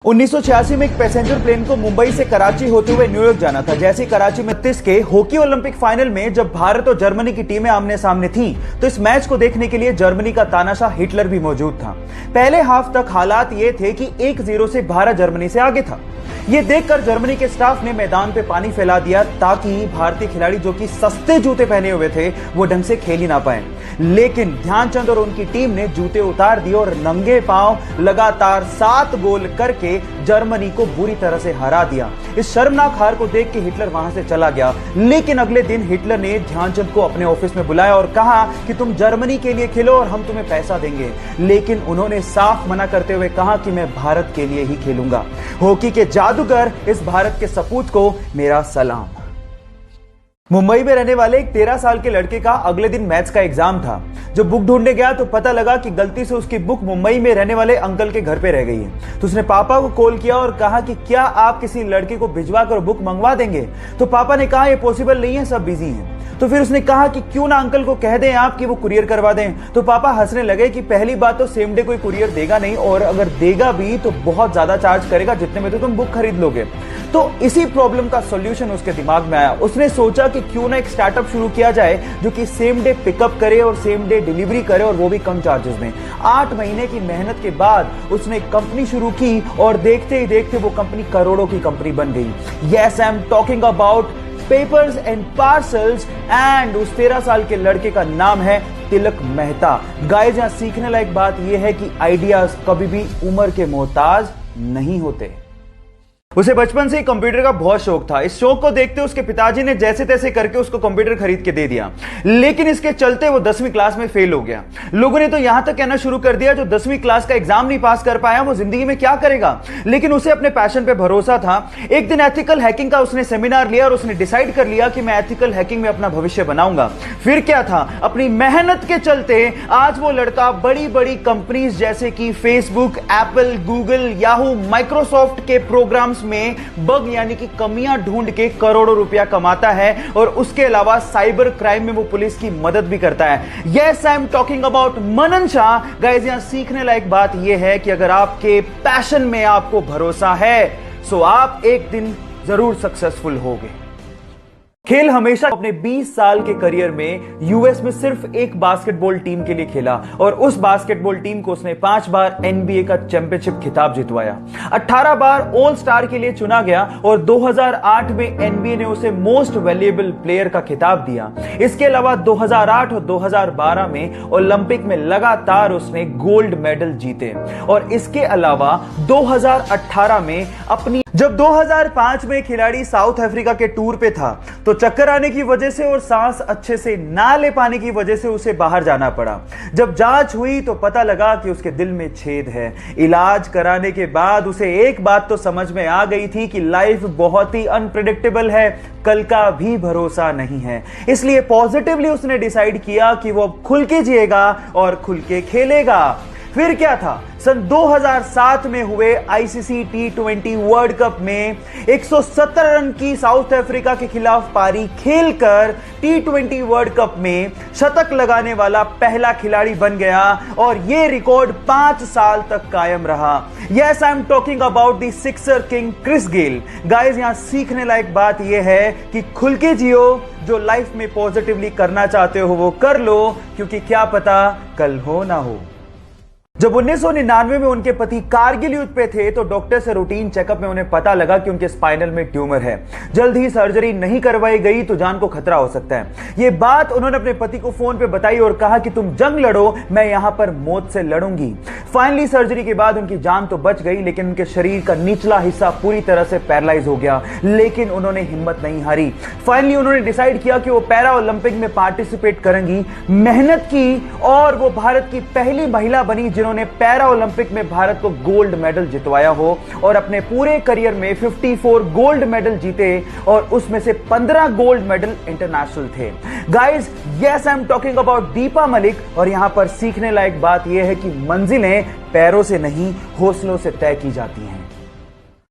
1986 में एक passenger plane को मुंबई से कराची होते हुए न्यूयॉर्क जाना था। जैसे कराची में 30 के हॉकी ओलंपिक फाइनल में जब भारत और जर्मनी की टीमें आमने सामने थीं, तो इस मैच को देखने के लिए जर्मनी का तानाशाह हिटलर भी मौजूद था। पहले हाफ तक हालात ये थे कि 1-0 से भारत जर्मनी से आगे था। ये देखकर जर्मनी के स्टाफ ने मैदान पे पानी फैला दिया ताकि भारतीय खिलाड़ी जो कि सस्ते जूते पहने हुए थे वो ढंग से खेल ही ना पाए। लेकिन ध्यानचंद और उनकी टीम ने जूते उतार दिए और नंगे पांव लगातार 7 गोल करके जर्मनी को बुरी तरह से हरा दिया। इस शर्मनाक हार को देख के हिटलर वहां से चला गया। लेकिन अगले दिन हिटलर ने ध्यानचंद को अपने ऑफिस में बुलाया और कहा कि तुम जर्मनी के लिए खेलो और हम तुम्हें पैसा देंगे। लेकिन उन्होंने साफ मना करते हुए कहा कि मैं भारत के लिए ही खेलूंगा। हॉकी के जादूगर इस भारत के सपूत को मेरा सलाम। मुंबई में रहने वाले एक 13 साल के लड़के का अगले दिन मैथ्स का एग्जाम था। जब बुक ढूंढने गया तो पता लगा कि गलती से उसकी बुक मुंबई में रहने वाले अंकल के घर पे रह गई है। तो उसने पापा को कॉल किया और कहा कि क्या आप किसी लड़के को भिजवा कर बुक मंगवा देंगे। तो पापा ने कहा यह पॉसिबल नहीं है, सब बिजी हैं। तो फिर उसने कहा कि क्यों ना अंकल को कह दें आप कि वो कुरियर करवा दें। तो पापा हंसने लगे कि पहली बात तो सेम डे कोई कुरियर देगा नहीं, और अगर देगा भी तो बहुत ज्यादा चार्ज करेगा जितने में तो तुम बुक खरीद लोगे। तो इसी प्रॉब्लम का सॉल्यूशन उसके दिमाग में आया। उसने सोचा कि क्यों ना एक स्टार्टअप शुरू किया जाए जो कि सेम डे पिकअप करे और सेम डे डिलीवरी करे, और वो भी कम चार्जेस में। 8 महीने की मेहनत के बाद उसने एक कंपनी शुरू की और देखते ही देखते वो कंपनी करोड़ों की कंपनी बन गई। Yes, I am talking about papers and parcels, and उस 13 साल के लड़के का नाम है तिलक मेहता। गाइस, यहां सीखने लायक बात यह है कि आइडियाज कभी भी उम्र के मोहताज नहीं होते। उसे बचपन से ही कंप्यूटर का बहुत शौक था। इस शौक को देखते उसके पिताजी ने जैसे तैसे करके उसको कंप्यूटर खरीद के दे दिया। लेकिन इसके चलते वो 10वीं क्लास में फेल हो गया। लोगों ने तो यहां तक कहना शुरू कर दिया जो 10वीं क्लास का एग्जाम नहीं पास कर पाया वो जिंदगी में क्या करेगा। लेकिन उसे अपने पैशन पे भरोसा था। एक दिन एथिकल हैकिंग का उसने सेमिनार लिया और उसने डिसाइड कर लिया कि मैं एथिकल हैकिंग में अपना भविष्य बनाऊंगा। फिर क्या था, अपनी मेहनत के चलते आज वो लड़का बड़ी बड़ी कंपनीज जैसे कि Facebook, Apple, Google, Yahoo, Microsoft के प्रोग्राम्स में बग यानी कि कमियां ढूंढ के करोड़ों रुपया कमाता है, और उसके अलावा साइबर क्राइम में वो पुलिस की मदद भी करता है। Yes, I am talking about Manan Shah. Guys, यहां सीखने लायक बात यह है कि अगर आपके पैशन में आपको भरोसा है तो आप एक दिन जरूर सक्सेसफुल होगे। खेल हमेशा अपने 20 साल के करियर में यूएस में सिर्फ एक बास्केटबॉल टीम के लिए खेला, और उस बास्केटबॉल टीम को उसने 5 बार एनबीए का चैंपियनशिप खिताब जितवाया। 18 बार ऑल स्टार के लिए चुना गया, और 2008 में एनबीए ने उसे मोस्ट वैल्यूएबल प्लेयर का खिताब दिया। इसके अलावा 2008 और 2012 में ओलंपिक में लगातार उसने गोल्ड मेडल जीते, और इसके अलावा 2018 में जब 2005 में खिलाड़ी साउथ अफ्रीका के टूर पे था तो चक्कर आने की वजह से और सांस अच्छे से ना ले पाने की वजह से उसे बाहर जाना पड़ा। जब जांच हुई तो पता लगा कि उसके दिल में छेद है। इलाज कराने के बाद उसे एक बात तो समझ में आ गई थी कि लाइफ बहुत ही अनप्रेडिक्टेबल है, कल का भी भरोसा नहीं है। इसलिए पॉजिटिवली उसने डिसाइड किया कि वो खुल के जिएगा और खुल के खेलेगा। फिर क्या था, सन 2007 में हुए आईसीसी T20 वर्ल्ड कप में 117 रन की साउथ अफ्रीका के खिलाफ पारी खेलकर T20 वर्ल्ड कप में शतक लगाने वाला पहला खिलाड़ी बन गया, और यह रिकॉर्ड 5 साल तक कायम रहा। Yes, I am talking about the sixer king Chris Gayle. Guys, यहां सीखने लायक बात यह है कि खुल के जियो, जो लाइफ में पॉजिटिवली करना चाहते हो वो कर लो, क्योंकि क्या पता कल हो ना हो। जब 1999 में उनके पति कारगिल युद्ध पे थे तो डॉक्टर से रूटीन चेकअप में उन्हें पता लगा कि उनके स्पाइनल में ट्यूमर है। जल्द ही सर्जरी नहीं करवाई गई तो जान को खतरा हो सकता है। यह बात उन्होंने अपने पति को फोन पे बताई और कहा कि तुम जंग लड़ो, मैं यहां पर मौत से लड़ूंगी। फाइनली सर्जरी के बाद उनकी जान तो बच गई, लेकिन उनके शरीर का निचला हिस्सा पूरी तरह से पैरालाइज हो गया। लेकिन उन्होंने हिम्मत नहीं हारी। फाइनली उन्होंने डिसाइड किया कि वो पैरा ओलंपिक में पार्टिसिपेट करेंगी। मेहनत की और वो भारत की पहली महिला बनी जिन्होंने पैरा ओलंपिक में भारत को गोल्ड मेडल जितवाया हो, और अपने पूरे करियर में 54 गोल्ड मेडल जीते, और उसमें से 15 गोल्ड मेडल इंटरनेशनल थे। Guys, yes, I am talking about Deepa Malik. और यहां पर सीखने लायक बात यह है कि मंजिलें पैरों से नहीं हौसलों से तय की जाती हैं।